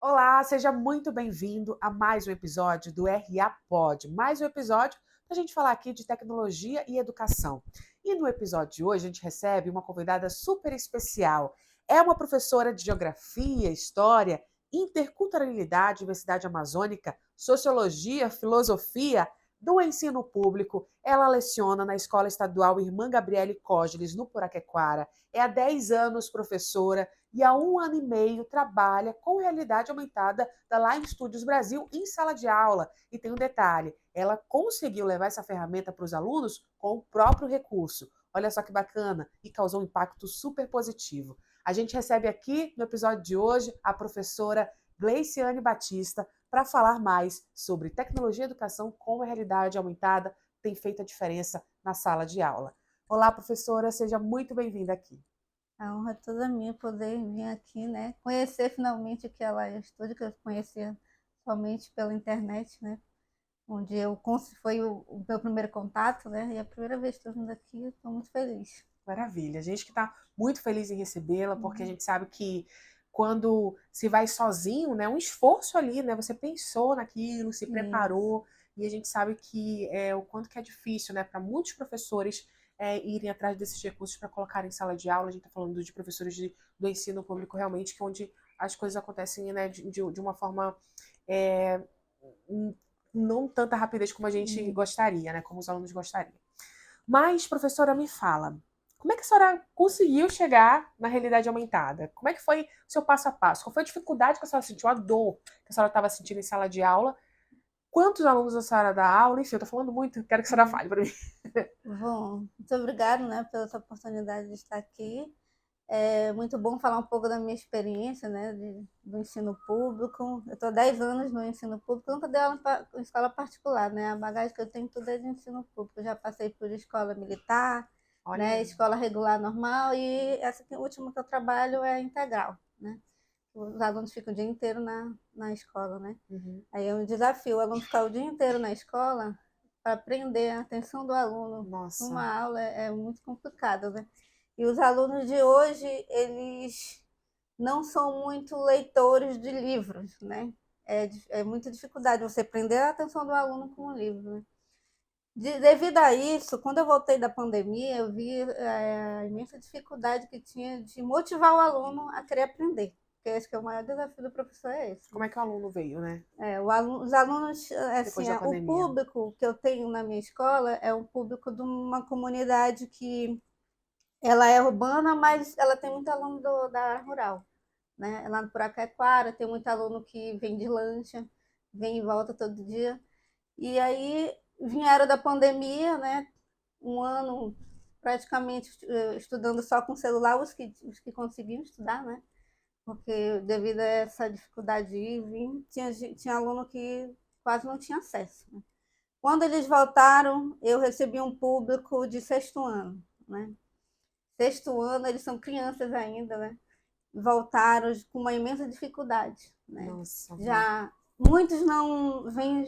Olá, seja muito bem-vindo a mais um episódio do RA Pod. Mais um episódio para a gente falar aqui de tecnologia e educação. E no episódio de hoje a gente recebe uma convidada super especial. É uma professora de Geografia, História, Interculturalidade, Diversidade Amazônica, Sociologia, Filosofia do ensino público. Ela leciona na Escola Estadual Irmã Gabriele Cógeles, no Puraquequara. É há 10 anos professora e há 1 ano e meio trabalha com realidade aumentada da Line Studios Brasil em sala de aula. E tem um detalhe, ela conseguiu levar essa ferramenta para os alunos com o próprio recurso. Olha só que bacana, e causou um impacto super positivo. A gente recebe aqui no episódio de hoje a professora Gleiciane Batista para falar mais sobre tecnologia e educação com a realidade aumentada tem feito a diferença na sala de aula. Olá, professora, seja muito bem-vinda aqui. A honra é toda minha poder vir aqui, né? Conhecer finalmente o que ela estuda, que eu conhecia somente pela internet, né? Onde foi o meu primeiro contato, né? E a primeira vez que estou vindo aqui, estou muito feliz. Maravilha. A gente que está muito feliz em recebê-la, porque a Uhum. gente sabe que quando se vai sozinho, né, um esforço ali, né, você pensou naquilo, se Isso. preparou, e a gente sabe que o quanto que é difícil, né, para muitos professores irem atrás desses recursos para colocar em sala de aula. A gente está falando de professores do ensino público realmente, que é onde as coisas acontecem, né, de uma forma é, não tanta rapidez como a gente Uhum. gostaria, né, como os alunos gostariam. Mas, professora, me fala, como é que a senhora conseguiu chegar na realidade aumentada? Como é que foi o seu passo a passo? Qual foi a dificuldade que a senhora sentiu, a dor que a senhora estava sentindo em sala de aula? Quantos alunos a senhora dá aula? Enfim, eu tô falando muito, quero que a senhora Uhum. fale para mim. Bom, muito obrigada, né, pela essa oportunidade de estar aqui. É muito bom falar um pouco da minha experiência, né, do ensino público. Eu estou há 10 anos no ensino público, nunca dei aula em escola particular, né? A bagagem que eu tenho tudo é de ensino público. Eu já passei por escola militar, né, Olha, escola regular normal e essa última que eu trabalho é integral, né? Os alunos ficam o dia inteiro na escola, né? uhum, Aí é um desafio o aluno ficar o dia inteiro na escola para prender a atenção do aluno nossa, numa aula é muito complicado, né? E os alunos de hoje, eles não são muito leitores de livros, né? É muita dificuldade você prender a atenção do aluno com o livro, né? Devido a isso, quando eu voltei da pandemia, eu vi a imensa dificuldade que tinha de motivar o aluno a querer aprender. Porque acho que o maior desafio do professor é esse, como né? é que o aluno veio, né? Os alunos, Depois assim, da o pandemia. público que eu tenho na minha escola é um público de uma comunidade que ela é urbana, mas ela tem muito aluno da área rural, né? Lá no Puraquequara tem muito aluno que vem de lancha, vem e volta todo dia. E aí vieram da pandemia, né? Um ano praticamente estudando só com celular, os que conseguiam estudar, né? Porque devido a essa dificuldade de ir e vir, tinha aluno que quase não tinha acesso, né? Quando eles voltaram, eu recebi um público de sexto ano, né? Sexto ano, eles são crianças ainda, né? Voltaram com uma imensa dificuldade, né? Nossa, Já muitos não vêm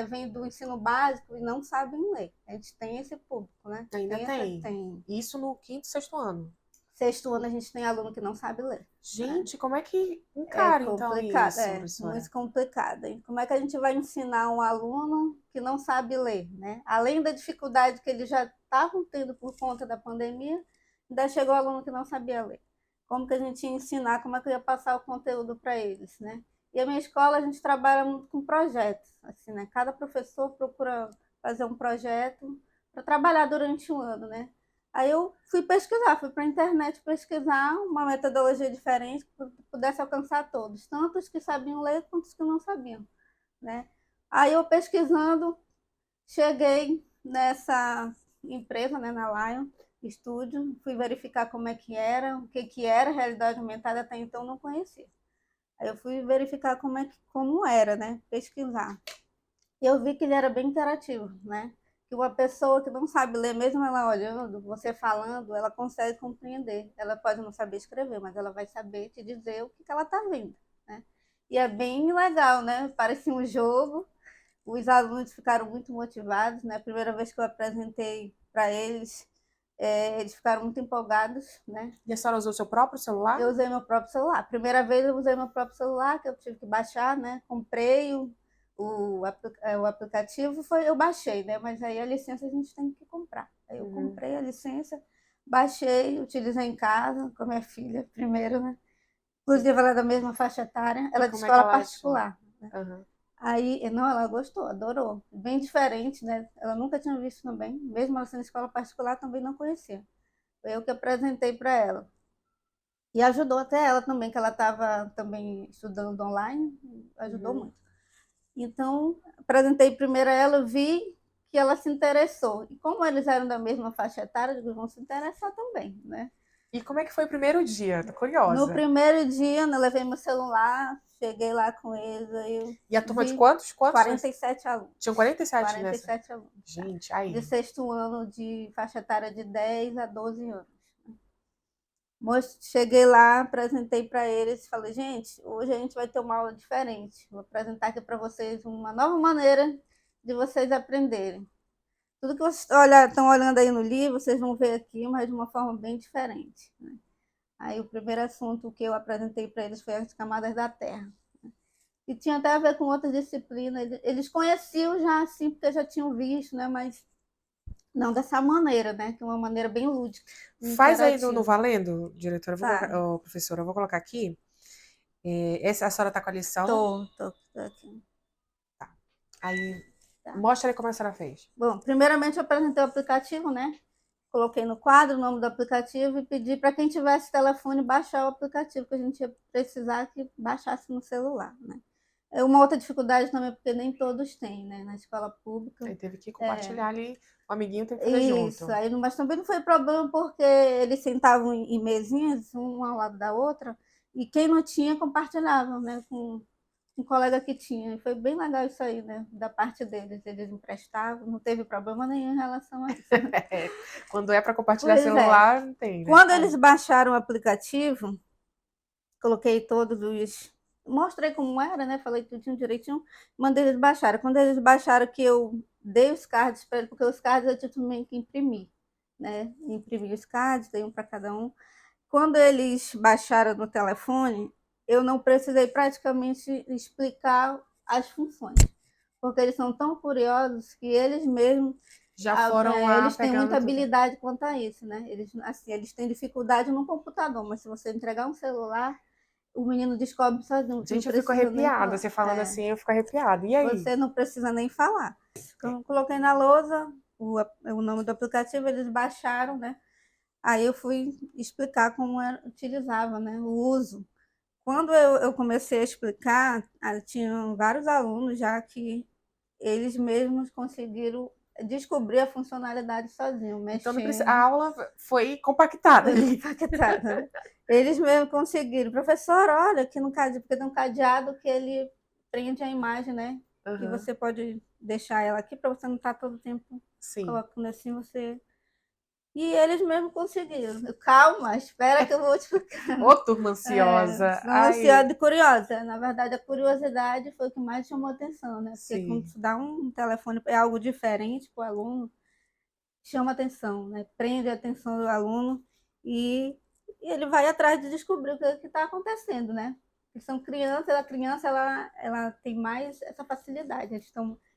vêm do ensino básico e não sabem ler. A gente tem esse público, né? ainda tem. Isso no quinto, sexto ano. Sexto ano a gente tem aluno que não sabe ler, né? Gente, como é que É encara então complicado, isso, é muito professora? complicado. E como é que a gente vai ensinar um aluno que não sabe ler, né? Além da dificuldade que eles já estavam tendo por conta da pandemia, ainda chegou aluno que não sabia ler. Como que a gente ia ensinar, como é que eu ia passar o conteúdo para eles, né? E a minha escola a gente trabalha muito com projetos, assim, né? Cada professor procura fazer um projeto para trabalhar durante um ano, né? Aí eu fui pesquisar, fui para a internet pesquisar uma metodologia diferente que pudesse alcançar todos, tanto os que sabiam ler quanto os que não sabiam, né? Aí eu pesquisando, cheguei nessa empresa, né, na Lion Studio, fui verificar como é que era, o que que era realidade aumentada, até então não conhecia. Aí eu fui verificar como era, né, pesquisar. E eu vi que ele era bem interativo, né? Que uma pessoa que não sabe ler, mesmo ela olhando, você falando, ela consegue compreender. Ela pode não saber escrever, mas ela vai saber te dizer o que ela está vendo, né? E é bem legal, né? Parecia um jogo. Os alunos ficaram muito motivados, né? A primeira vez que eu apresentei para eles, Eles ficaram muito empolgados, né? E a senhora usou o seu próprio celular? Eu usei meu próprio celular. Primeira vez eu usei meu próprio celular, que eu tive que baixar, né? Comprei o aplicativo, eu baixei, né? Mas aí a licença a gente tem que comprar. Aí eu comprei a licença, baixei, utilizei em casa com a minha filha primeiro, né? Inclusive ela é da mesma faixa etária, ela é de como é que escola ela achou? particular. Uhum. Aí, não, ela gostou, adorou. Bem diferente, né? Ela nunca tinha visto também, mesmo ela sendo escola particular, também não conhecia. Foi eu que apresentei para ela. E ajudou até ela também, que ela estava também estudando online, ajudou muito. Então, apresentei primeiro a ela, vi que ela se interessou. E como eles eram da mesma faixa etária, eu digo, vão se interessar também, né? E como é que foi o primeiro dia? Tô No curiosa. primeiro dia, eu levei meu celular, cheguei lá com eles, aí eu E a turma de vi quantos? 47 alunos. Tinham 47 nessa? 47 alunos. Gente, aí. De sexto ano, de faixa etária de 10 a 12 anos. Cheguei lá, apresentei para eles, falei, gente, hoje a gente vai ter uma aula diferente. Vou apresentar aqui para vocês uma nova maneira de vocês aprenderem. Tudo que vocês estão olhando aí no livro, vocês vão ver aqui, mas de uma forma bem diferente, né? Aí o primeiro assunto que eu apresentei para eles foi as camadas da Terra. E tinha até a ver com outras disciplinas. Eles conheciam já assim, porque já tinham visto, né? Mas não dessa maneira, né? Que é uma maneira bem lúdica. Faz aí no Valendo, diretora, professora, eu vou colocar aqui. A senhora tá com a lição? Tô aqui. Tá. Aí, mostra aí como a senhora fez. Bom, primeiramente eu apresentei o aplicativo, né? Coloquei no quadro o nome do aplicativo e pedi para quem tivesse telefone baixar o aplicativo, que a gente ia precisar que baixasse no celular, né? É uma outra dificuldade também, porque nem todos têm, né? Na escola pública. Aí teve que compartilhar ali, o amiguinho tem que fazer junto. Isso, aí, mas também não foi problema, porque eles sentavam em mesinhas, uma ao lado da outra, e quem não tinha compartilhava, né? Com um colega que tinha. E foi bem legal isso aí, né? Da parte deles. Eles emprestavam, não teve problema nenhum em relação a isso. Quando é para compartilhar celular, não tem, né? Quando eles baixaram o aplicativo, coloquei todos os. Mostrei como era, né? Falei tudinho direitinho. Mandei eles baixarem. Quando eles baixaram, que eu dei os cards para eles, porque os cards eu tive também que imprimir, né? Imprimi os cards, dei um para cada um. Quando eles baixaram no telefone, eu não precisei praticamente explicar as funções, porque eles são tão curiosos que eles mesmos já foram lá, eles têm muita tudo. habilidade quanto a isso, né? Eles têm dificuldade no computador, mas se você entregar um celular, o menino descobre sozinho. Gente, eu fico arrepiada. Você falando assim, eu fico arrepiada. E aí? Você não precisa nem falar. Então, eu coloquei na lousa o nome do aplicativo, eles baixaram, né? Aí eu fui explicar como utilizava, né? O uso. Quando eu comecei a explicar, tinham vários alunos já que eles mesmos conseguiram descobrir a funcionalidade sozinhos, mexendo. Então, a aula foi compactada. Foi compactada, né? Eles mesmos conseguiram. Professor, olha, aqui no cadeado, porque tem um cadeado que ele prende a imagem, né? Que você pode deixar ela aqui para você não estar todo o tempo colocando assim, você... E eles mesmos conseguiram. Calma, espera que eu vou te explicar. Ô, turma ansiosa. Ansiosa e curiosa. Na verdade, a curiosidade foi o que mais chamou a atenção, né? Porque quando você dá um telefone, é algo diferente para o aluno, chama atenção, né? Prende a atenção do aluno e ele vai atrás de descobrir o que está acontecendo, né? Porque são crianças, a criança ela tem mais essa facilidade,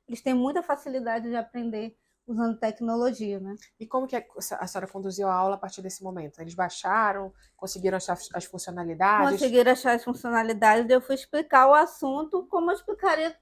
eles têm muita facilidade de aprender usando tecnologia, né? E como que a senhora conduziu a aula a partir desse momento? Eles baixaram, conseguiram achar as funcionalidades? Conseguiram achar as funcionalidades, eu fui explicar o assunto como eu explicaria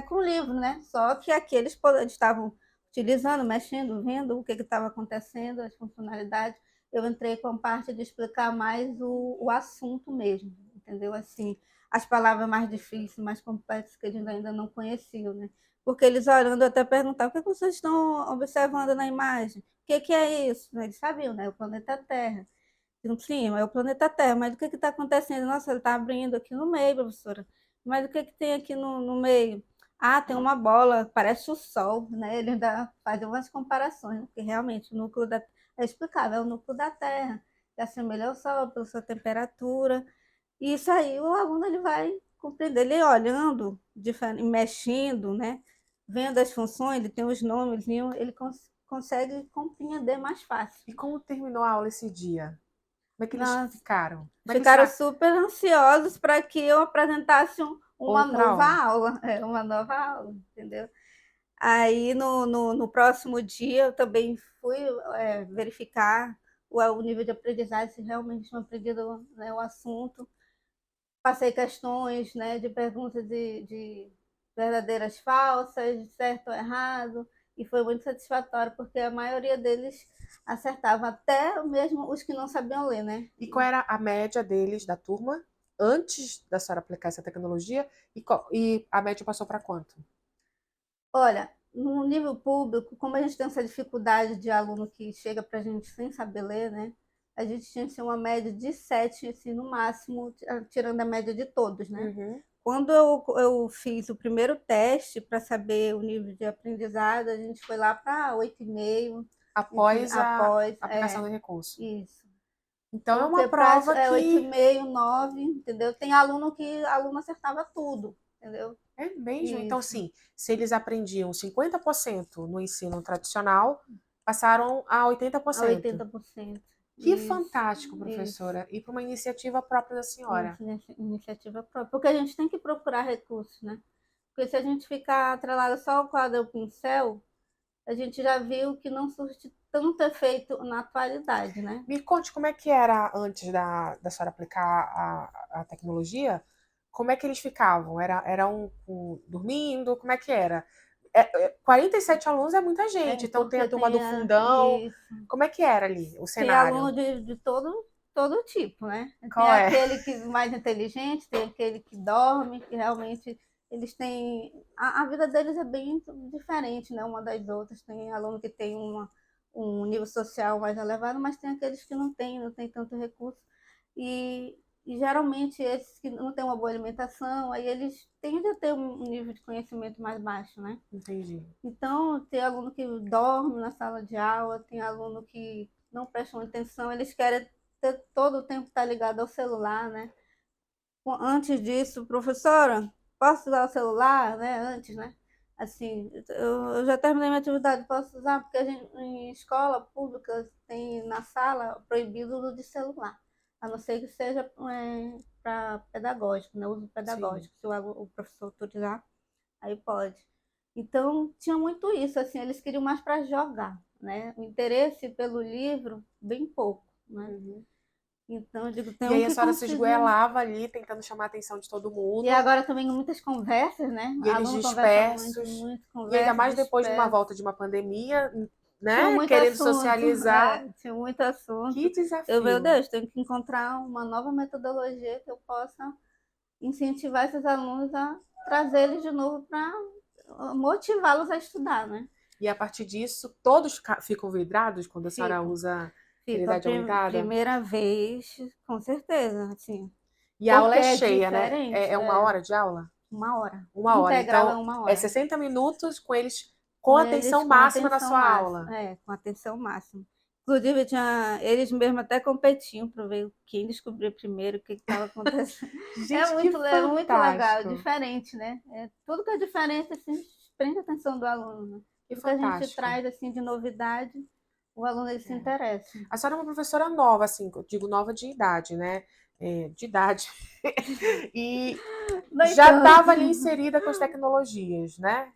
com o livro, né? Só que aqui eles estavam utilizando, mexendo, vendo o que estava acontecendo, as funcionalidades. Eu entrei com a parte de explicar mais o assunto mesmo, entendeu? Assim, as palavras mais difíceis, mais complexas que eles ainda não conheciam, né? Porque eles olhando até perguntavam, o que vocês estão observando na imagem? O que é isso? Eles sabiam, né? O planeta Terra. Sim, é o planeta Terra, mas o que está acontecendo? Nossa, ele está abrindo aqui no meio, professora. Mas o que tem aqui no meio? Ah, tem uma bola, parece o Sol, né? Ele ainda faz umas comparações, porque realmente o núcleo é explicável, é o núcleo da Terra, que assemelha ao Sol pela sua temperatura. E isso aí o aluno ele vai compreender, ele olhando, mexendo, né? Vendo as funções, ele tem os nomes, ele consegue compreender mais fácil. E como terminou a aula esse dia? Como é que eles Nossa, ficaram? Como é que eles ficaram super ansiosos para que eu apresentasse uma outra nova aula? aula, uma nova aula, entendeu? Aí no próximo dia eu também fui verificar o nível de aprendizagem, se realmente tinham aprendido, né, o assunto. Passei questões, né, de perguntas de verdadeiras falsas, de certo ou errado, e foi muito satisfatório, porque a maioria deles acertava, até mesmo os que não sabiam ler, né? E qual era a média deles da turma antes da senhora aplicar essa tecnologia? E a média passou para quanto? Olha, no nível público, como a gente tem essa dificuldade de aluno que chega para a gente sem saber ler, né? A gente tinha assim, uma média de 7, assim, no máximo, tirando a média de todos, né? Uhum. Quando eu fiz o primeiro teste para saber o nível de aprendizado, a gente foi lá para 8,5, Após a após, aplicação do recurso. isso. Então é uma Porque prova que 8,5, 9, entendeu? Tem aluno acertava tudo, entendeu? é mesmo. Então, Isso. sim, se eles aprendiam 50% no ensino tradicional, passaram a A 80%. 80%. Que Isso, fantástico, isso. professora. E para uma iniciativa própria da senhora. Isso, iniciativa própria. Porque a gente tem que procurar recursos, né? Porque se a gente ficar atrelado só ao quadro e ao pincel, a gente já viu que não surte tanto efeito na atualidade, né? Me conte como é que era antes da senhora aplicar a tecnologia? Como é que eles ficavam? Era dormindo? Como é que era? 47 alunos é muita gente, então tem Porque a turma do fundão. isso, Como é que era ali o tem cenário? aluno de todo tipo, né? Tem Qual é? aquele que é mais inteligente, tem aquele que dorme, que realmente eles têm. A vida deles é bem diferente, né? Uma das outras. Tem aluno que tem um nível social mais elevado, mas tem aqueles que não têm tanto recurso. E geralmente esses que não têm uma boa alimentação, aí eles tendem a ter um nível de conhecimento mais baixo, né? Entendi. Então, tem aluno que dorme na sala de aula, tem aluno que não presta atenção, eles querem todo o tempo estar ligado ao celular, né? Antes disso, professora, posso usar o celular, né? Antes, né? Assim, eu já terminei minha atividade, posso usar, porque a gente, em escola pública tem na sala proibido o uso de celular, a não ser que seja para pedagógico, né? Uso Sim. pedagógico, se o professor autorizar. Aí pode. Então, tinha muito isso, assim, eles queriam mais para jogar, né? O interesse pelo livro, bem pouco, né? Uhum. Então, eu digo, E tem aí a que senhora se conseguir. esgoelava ali, tentando chamar a atenção de todo E mundo, agora também muitas conversas, né? e eles Aluno conversa muito, dispersos, muito, e ainda conversa, mais depois de uma dispersa. volta de uma pandemia, Tinha né? muito Querendo assunto, socializar. tinha muito assunto. Que Meu desafio. Deus, tenho que encontrar uma nova metodologia que eu possa incentivar esses alunos a trazer eles de novo para motivá-los a estudar, né? E a partir disso, todos ficam vidrados quando a senhora Ficam. usa Fico a realidade aumentada? primeira vez, com certeza, assim, E a aula porque é é cheia, né? diferente, É uma hora de aula? 1 hora. Uma hora. Integral é Então, uma é hora. 60 minutos com eles com Com eles atenção com máxima na atenção sua máxima. aula. Com atenção máxima. Inclusive, eles mesmos até competiam para ver quem descobria primeiro o que estava acontecendo. Gente, que É muito legal, fantástico. diferente, né? Tudo que é diferente, assim, prende a atenção do aluno. Né? Que Tudo que a gente fantástico. traz assim, de novidade, o aluno ele se É. interessa. A senhora é uma professora nova, assim, eu digo nova de idade, né? De idade. E No já entanto, estava ali inserida com as tecnologias, né?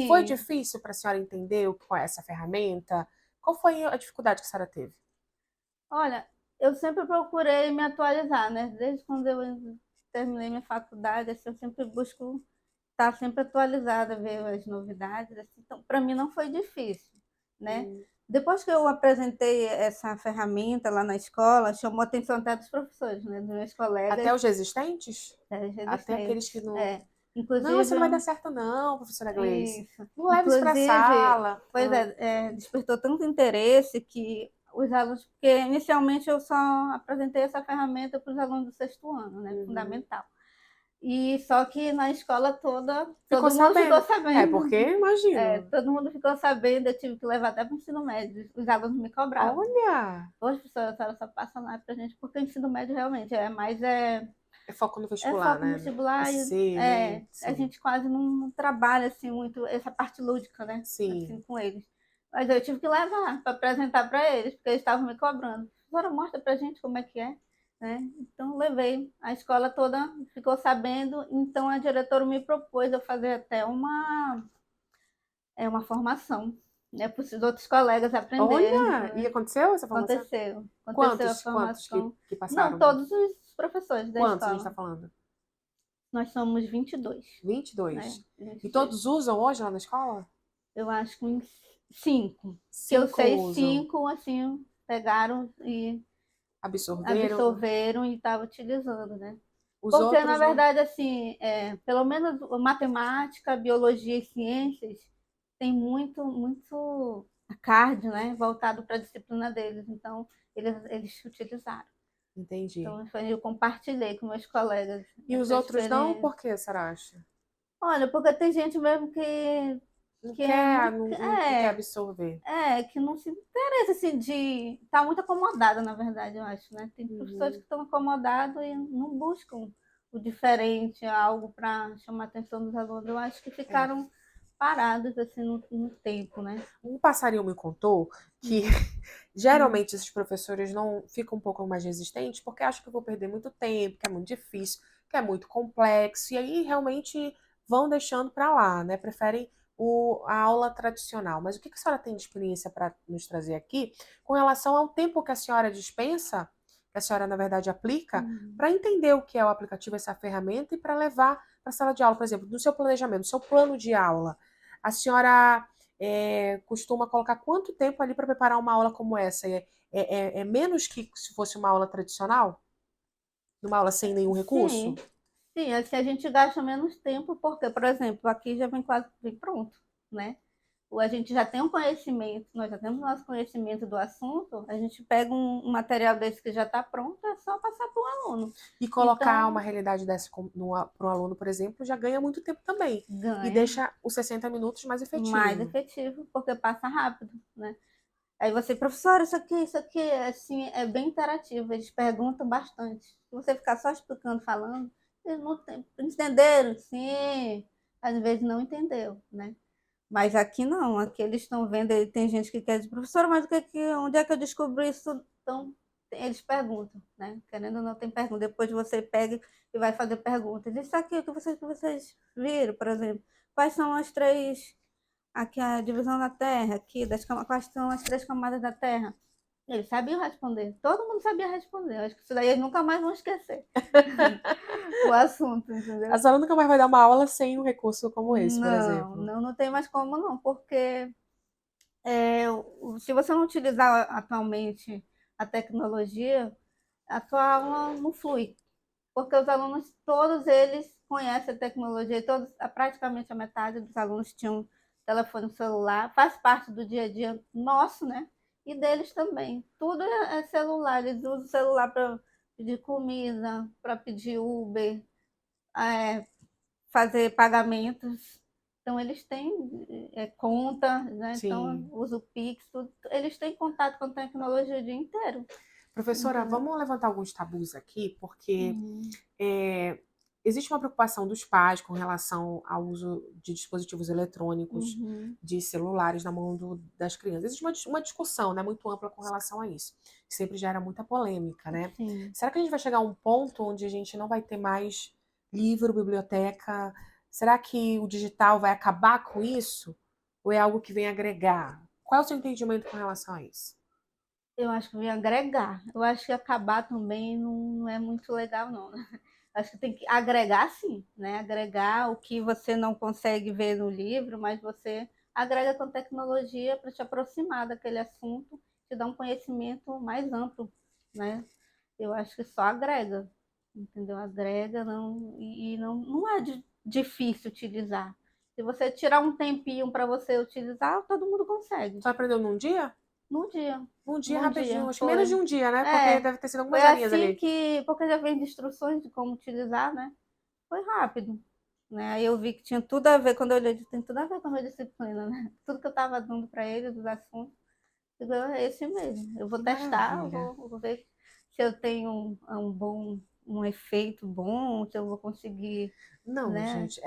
Foi sim. difícil para a senhora entender qual é essa ferramenta? Qual foi a dificuldade que a senhora teve? Olha, eu sempre procurei me atualizar, né? Desde quando eu terminei minha faculdade, assim, eu sempre busco estar sempre atualizada, ver as novidades. Assim. Então, para mim não foi difícil, né? Hum. Depois que eu apresentei essa ferramenta lá na escola, chamou a atenção até dos professores, né? Dos meus Até colegas, os resistentes? das Até aqueles que resistentes. não. Não, isso Inclusive, não vai dar certo, não, professora Gleice. isso. Não leva isso para a Inclusive, sala. pois despertou tanto interesse que os alunos, porque inicialmente eu só apresentei essa ferramenta para os alunos do 6º ano, né, Uhum. fundamental. E só que na escola toda, Ficou todo mundo ficou sabendo. É, sabendo. porque imagino. Todo mundo ficou sabendo, eu tive que levar até para o ensino médio. Os alunos me cobravam. Olha! Poxa, professora, a senhora só passa lá para a gente, porque o ensino médio realmente É foco no é vestibular, foco no né? vestibular e SC, Enem, a sim. gente quase não trabalha assim muito essa parte lúdica, né? Sim. Assim com eles. Mas eu tive que levar para apresentar para eles, porque eles estavam me cobrando. Agora mostra para a gente como é que é. Né? Então levei, a escola toda ficou sabendo, então a diretora me propôs eu fazer até uma formação, né, para os outros colegas aprenderem. Olha, e Né? aconteceu essa formação? Aconteceu a Quantos formação. que Não, passaram? todos os professores da Quantos a gente está escola. falando? Nós somos 22, né? 22. E 22. todos usam hoje lá na escola? Eu acho que uns 5. Que eu 5 sei, usam. 5, assim, pegaram e Absorveram. absorveram e estavam utilizando, né? Os Porque, na outros não. verdade, assim, pelo menos matemática, biologia e ciências tem muito cardio, né? Voltado para a disciplina deles. Então, eles utilizaram. Entendi. Então, eu compartilhei com meus colegas E os essa outros não? experiência. Por que, será? Acha? Olha, porque tem gente mesmo que, Não que quer, não, não quer absorver. que não se interessa, assim, de... Tá muito acomodada, na verdade, eu acho, né? Tem professores Uhum. que estão acomodados e não buscam o diferente, algo para chamar a atenção dos alunos. Eu acho que É. ficaram parados, assim, no tempo, né? Um passarinho me contou que Hum, hum. geralmente esses professores não ficam um pouco mais resistentes porque acham que eu vou perder muito tempo, que é muito difícil, que é muito complexo, e aí realmente vão deixando para lá, né? Preferem a aula tradicional. Mas o que a senhora tem de experiência para nos trazer aqui com relação ao tempo que a senhora dispensa, que a senhora, na verdade, aplica, Hum. para entender o que é o aplicativo, essa ferramenta, e para levar para a sala de aula, por exemplo, no seu planejamento, no seu plano de aula. A senhora costuma colocar quanto tempo ali para preparar uma aula como essa? É menos que se fosse uma aula tradicional? Uma aula sem nenhum recurso? Sim, sim, assim a gente gasta menos tempo, porque, por exemplo, aqui já vem quase vem pronto, né? Ou a gente já tem um conhecimento, nós já temos nosso conhecimento do assunto, a gente pega um material desse que já está pronto, é só passar para o aluno. E colocar uma Então, realidade dessa para um aluno, por exemplo, já ganha muito tempo também. E ganha deixa os 60 minutos mais mais efetivo. efetivo, porque passa rápido, né? Aí você, professor, isso aqui, assim, é bem interativo, eles perguntam bastante. Se você ficar só explicando, falando, eles não entenderam? Sim, às vezes não entendeu, né? Mas aqui não, aqui eles estão vendo, tem gente que quer dizer, professora, mas onde é que eu descobri isso? Então, eles perguntam, né? Querendo ou não, tem pergunta. Depois você pega e vai fazer perguntas. Isso aqui, o que vocês viram, por exemplo? Quais são as três, aqui a divisão da Terra, aqui, quais são as três camadas da Terra? Eles sabiam responder, todo mundo sabia responder. Eu acho que isso daí eles nunca mais vão esquecer o assunto, A entendeu? senhora nunca mais vai dar uma aula sem um recurso como esse, por Não, exemplo. não, não tem mais como não, porque se você não utilizar atualmente a tecnologia, a sua aula não flui, porque os alunos, todos eles conhecem a tecnologia, praticamente a metade dos alunos tinham telefone celular, faz parte do dia a dia nosso, né? E deles também. Tudo é celular, eles usam o celular para pedir comida, para pedir Uber, é, fazer pagamentos. Então, eles têm conta, né? Então, Sim. usa o Pix, tudo. Eles têm contato com a tecnologia o dia inteiro, Professora, entendeu? vamos levantar alguns tabus aqui, porque Hum, é, existe uma preocupação dos pais com relação ao uso de dispositivos eletrônicos, uhum, de celulares na mão das crianças. Existe uma discussão, né, muito ampla com relação a isso. Sempre gera muita polêmica, né? sim. Será que a gente vai chegar a um ponto onde a gente não vai ter mais livro, biblioteca? Será que o digital vai acabar com isso? Ou é algo que vem agregar? Qual é o seu entendimento com relação a isso? Eu acho que vem agregar. Eu acho que acabar também não é muito legal, não. Né? Acho que tem que agregar, sim, né? Agregar o que você não consegue ver no livro, mas você agrega com tecnologia para te aproximar daquele assunto, te dar um conhecimento mais amplo, né? Eu acho que só agrega, entendeu? Agrega não, e não é difícil utilizar. Se você tirar um tempinho para você utilizar, todo mundo consegue. Só aprendeu num dia? Num dia. Um dia Num rapidinho, dia, acho que menos de foi. um dia, né? Porque É, deve ter sido foi algumas horinhas assim ali. que, porque já vem de instruções de como utilizar, né? Foi rápido, né? Aí eu vi que tinha tudo a ver, quando eu olhei, tem tudo a ver com a minha disciplina, né? Tudo que eu estava dando para eles, os assuntos, eu digo, é esse mesmo. Eu vou Que testar, maravilha. vou ver se eu tenho um efeito bom, se eu vou conseguir, Não, né? gente,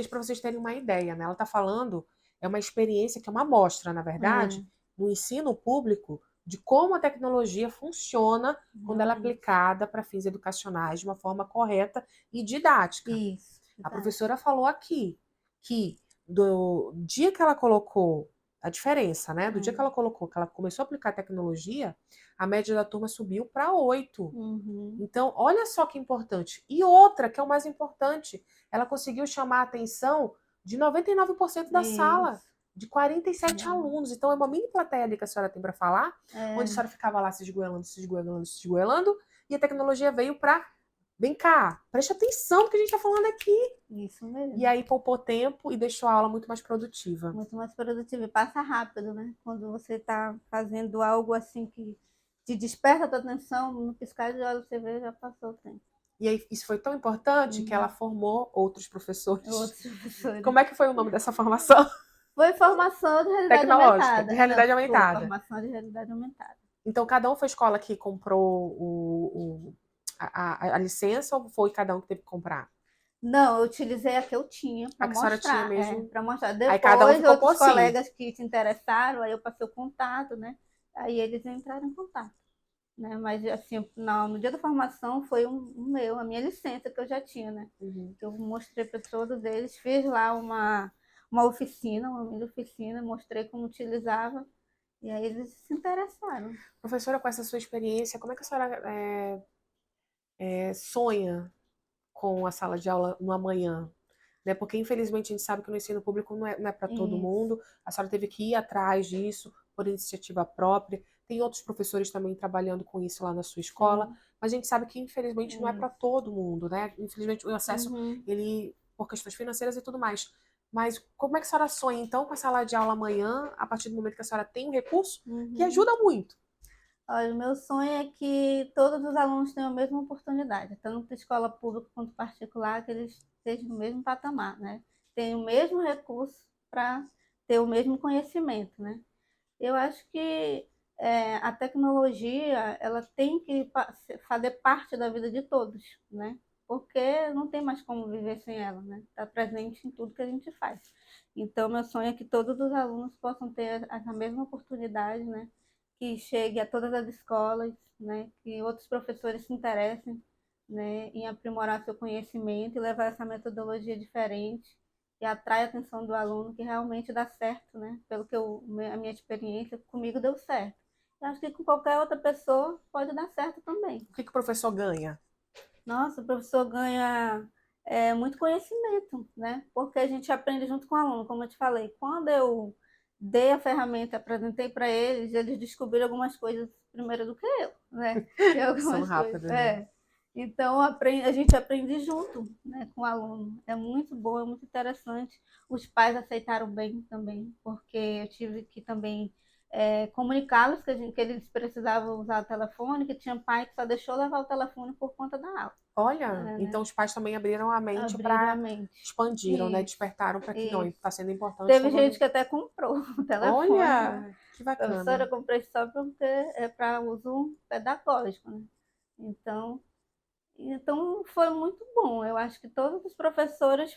para vocês terem uma ideia, né? Ela tá falando é uma experiência que é uma amostra, na verdade, no ensino público, de como a tecnologia funciona quando ela é aplicada para fins educacionais de uma forma correta e didática. Isso. A professora falou aqui que do dia que ela colocou a diferença, né? Do dia que ela colocou, que ela começou a aplicar a tecnologia, a média da turma subiu para 8. Então, olha só que importante. E outra, que é o mais importante, ela conseguiu chamar a atenção de 99% da sala, de 47 alunos. Então, é uma mini plateia ali que a senhora tem para falar, onde a senhora ficava lá se esgoelando, e a tecnologia veio para vem cá, preste atenção no que a gente está falando aqui. Isso mesmo. E aí poupou tempo e deixou a aula muito mais produtiva. Muito mais produtiva. E passa rápido, né? Quando você está fazendo algo assim que te desperta a tua atenção, no piscar de olhos você vê, já passou o tempo. E aí isso foi tão importante que ela formou outros professores. Outros professores. Como é que foi o nome dessa formação? Foi formação de realidade Tecnológica, aumentada. de realidade aumentada. Foi formação de realidade aumentada. Então, cada um foi a escola que comprou a licença ou foi cada um que teve que comprar? Não, eu utilizei a que eu tinha para mostrar. Tinha mesmo. Para mostrar. Depois, aí cada um ficou outros colegas que se interessaram, aí eu passei o contato, né? Aí eles entraram em contato. Né? Mas, assim, no dia da formação foi a minha licença que eu já tinha, né? Que eu mostrei para todos eles, fiz lá uma oficina, uma mini oficina, mostrei como utilizava, e aí eles se interessaram. Professora, com essa sua experiência, como é que a senhora sonha com a sala de aula no amanhã? Né? Porque, infelizmente, a gente sabe que no ensino público não é para todo mundo. A senhora teve que ir atrás disso por iniciativa própria. Tem outros professores também trabalhando com isso lá na sua escola. Mas a gente sabe que, infelizmente, não é para todo mundo, né? Infelizmente, o acesso, ele, por questões financeiras e tudo mais. Mas como é que a senhora sonha, então, com a sala de aula amanhã, a partir do momento que a senhora tem um recurso que ajuda muito? Olha, o meu sonho é que todos os alunos tenham a mesma oportunidade, tanto escola pública quanto particular, que eles estejam no mesmo patamar, né? Tenham o mesmo recurso para ter o mesmo conhecimento, né? Eu acho que a tecnologia, ela tem que fazer parte da vida de todos, né? Porque não tem mais como viver sem ela, né? Está presente em tudo que a gente faz. Então, meu sonho é que todos os alunos possam ter essa mesma oportunidade, né? Que chegue a todas as escolas, né? Que outros professores se interessem, né? Em aprimorar seu conhecimento e levar essa metodologia diferente e atrai a atenção do aluno, que realmente dá certo, né? Pelo que a minha experiência comigo deu certo. Eu acho que com qualquer outra pessoa pode dar certo também. O que o professor ganha? Nossa, o professor ganha muito conhecimento, né? Porque a gente aprende junto com o aluno, como eu te falei. Quando eu dei a ferramenta, apresentei para eles, eles descobriram algumas coisas primeiro do que eu, né? São rápidas, né? Então, a gente aprende junto, né, com o aluno. É muito bom, é muito interessante. Os pais aceitaram bem também, porque eu tive que também comunicá-los que eles precisavam usar o telefone, que tinha pai que só deixou levar o telefone por conta da aula. Olha, então os pais também abriram a mente para expandiram, né? Despertaram para que não está sendo importante. Teve gente que até comprou o telefone. Olha, que bacana. Professora, eu comprei só para uso pedagógico, né? Então foi muito bom. Eu acho que todos os professores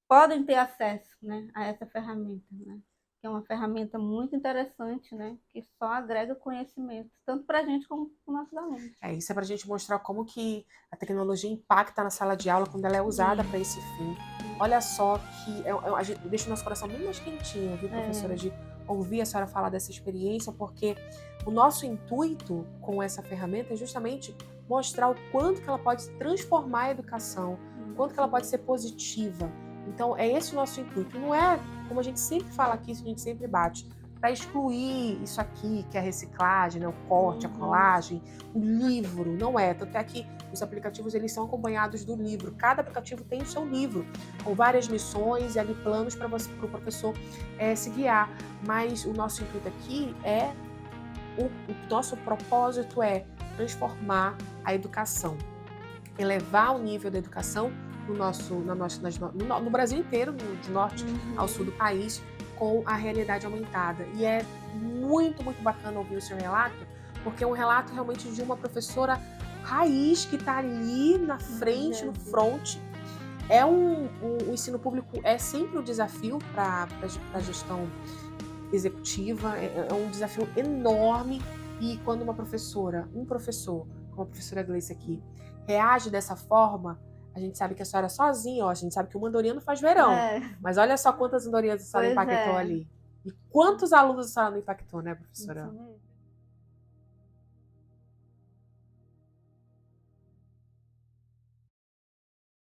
podem ter acesso, né, a essa ferramenta, né? Que é uma ferramenta muito interessante, né? Que só agrega conhecimento, tanto para a gente como para os nossos alunos. Isso é para a gente mostrar como que a tecnologia impacta na sala de aula quando ela é usada para esse fim. Olha só que deixa o nosso coração bem mais quentinho, viu, professora, de ouvir a senhora falar dessa experiência, porque o nosso intuito com essa ferramenta é justamente mostrar o quanto que ela pode transformar a educação, o quanto que ela pode ser positiva. Então, é esse o nosso intuito. Não é, como a gente sempre fala aqui, isso a gente sempre bate, para excluir isso aqui, que é a reciclagem, né, o corte, a colagem, o livro. Não é. Tanto é que os aplicativos eles são acompanhados do livro. Cada aplicativo tem o seu livro, com várias missões e ali planos para o professor se guiar. Mas o nosso intuito aqui o nosso propósito é transformar a educação, elevar o nível da educação no Brasil inteiro, de norte ao sul do país, com a realidade aumentada. E é muito, muito bacana ouvir o seu relato, porque é um relato realmente de uma professora raiz que está ali na frente, no front, O ensino público é sempre um desafio para a gestão executiva, é um desafio enorme. E quando um professor, como a professora Gleice aqui, reage dessa forma, a gente sabe que a senhora sozinha, a gente sabe que uma andorinha não faz verão. Mas olha só quantas andorinhas a senhora impactou ali. E quantos alunos a senhora não impactou, né, professora?